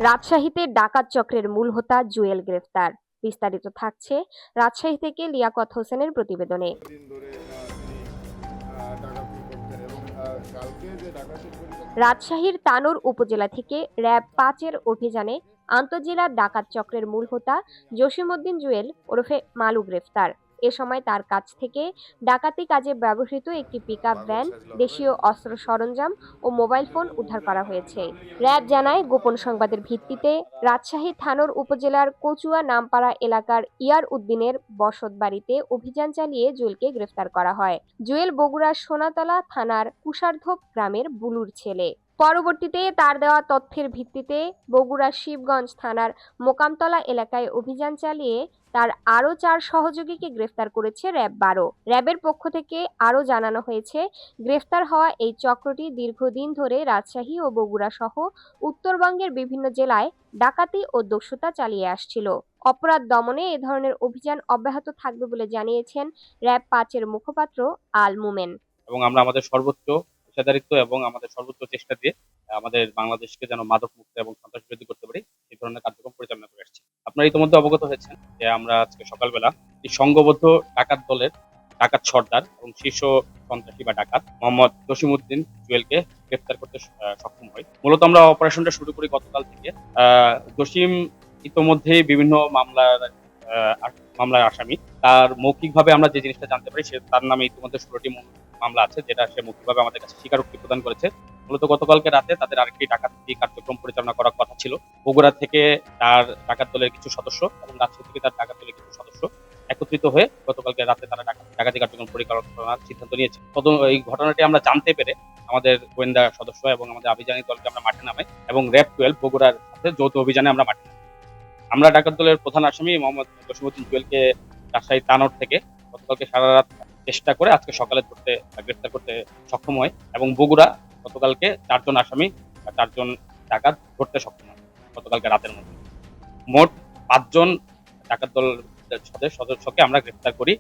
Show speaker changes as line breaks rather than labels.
রাজশাহীতে ডাকাত চক্রের মূল হোতা জুয়েল গ্রেফতার। বিস্তারিত থাকছে রাজশাহী থেকে লিয়াকত হোসেনের প্রতিবেদনে।
দিন ধরে তিনি ডাকাতি করতেন এবং কালকে যে ডাকাতির
রাজশাহীর তানোর উপজেলা থেকে র‍্যাব-৫ এর অভিযানে আন্তঃজেলা ডাকাত চক্রের মূল হোতা জসিমউদ্দিন জুয়েল ওরফে মালু গ্রেফতার। এ সময় তার কাছ থেকে ডাকাতি কাজে ব্যবহৃত একটি পিকআপ ভ্যান, দেশীয় অস্ত্র সরঞ্জাম ও মোবাইল ফোন উদ্ধার করা হয়েছে। র‍্যাব জানায়, গোপন সংবাদের ভিত্তিতে রাজশাহী থানোর উপজেলার কচুয়া নামপাড়া এলাকার ইয়ার উদ্দিনের বসতবাড়িতে অভিযান চালিয়ে জুয়েলকে গ্রেফতার করা হয়। জুয়েল বগুড়ার সোনাতলা থানার কুশারধোপ গ্রামের বুলুর ছেলে। পরবর্তীতে তার দেওয়া তথ্যের ভিত্তিতে বগুড়া শিবগঞ্জ থানার মোকামতলা এলাকায় অভিযান চালিয়ে তার আরও ৪ সহযোগীকে গ্রেফতার করেছে র‍্যাব-১২। র‍্যাবের পক্ষ থেকে আরও জানানো হয়েছে, গ্রেফতার হওয়া এই চক্রটি দীর্ঘদিন ধরে রাজশাহী ও বগুড়া সহ উত্তরবঙ্গের বিভিন্ন জেলায় ডাকাতি ও দস্যুতা চালিয়ে আসছিল। অপরাধ দমনে এ ধরনের অভিযান অব্যাহত থাকবে বলে জানিয়েছেন র‍্যাব-৫ এর মুখপাত্র আল মুমেন।
এবং আমরা আমাদের সর্বোচ্চ পেশাদারিত্ব এবং আমাদের সর্বোচ্চ চেষ্টা দিয়ে আমাদের বাংলাদেশকে যেন মাদক মুক্ত এবং সন্ত্রাস বিরোধী করতে পারি, এই ধরনের কার্যক্রম পরিচালনা করে আসছি। আপনারা ইতিমধ্যে অবগত হয়েছেন যে আমরা আজকে সকালবেলা এই সংঘবদ্ধ ডাকাত দলের ডাকাত সর্দার এবং শীর্ষ সন্ত্রাসী বা ডাকাত মোহাম্মদ জসিমউদ্দিন জুয়েলকে গ্রেফতার করতে সক্ষম হয়। মূলত আমরা অপারেশনটা শুরু করি গতকাল থেকে। জসিম ইতোমধ্যেই বিভিন্ন মামলার আসামি। তার মৌখিকভাবে আমরা যে জিনিসটা জানতে পারি, তার নামে ইতিমধ্যে ১৬টি মামলা আছে, যেটা সে মৌখিকভাবে আমাদের কাছে স্বীকারোক্তি প্রদান করেছে। মূলত গতকালকে রাতে তাদের আরেকটি ডাকাতি কার্যক্রম পরিচালনা করার কথা ছিল। বগুড়া থেকে তার ডাকাত দলের কিছু সদস্য এবং রাজশাহী থেকে তার ডাকাত দলের কিছু সদস্য একত্রিত হয়ে গতকালকে রাতে তারা ডাকাতি কার্যক্রম পরিচালনার সিদ্ধান্ত নিয়েছে। এই ঘটনাটি আমরা জানতে পেরে আমাদের গোয়েন্দা সদস্য এবং আমাদের আভিযানিক দলকে আমরা মাঠে নামাই এবং র‍্যাব-১২ বগুড়ার সাথে যৌথ অভিযানে আমরা মাঠে নামাই। আমরা ডাকাত দলের প্রধান আসামি মোহাম্মদ জসিমউদ্দিন জুয়েলকে রাজশাহী তানোর থেকে গতকালকে সারা রাত চেষ্টা করে আজকে সকালে গ্রেফতার করতে সক্ষম হয় এবং বগুড়া গতকালকে ৪ জন আসামি ৪ জন ডাকাত ধরতে সক্ষম হয় গতকালকে রাতের মধ্যে। মোট ৫ জন ডাকাত দল সদস্যকে আমরা গ্রেফতার করি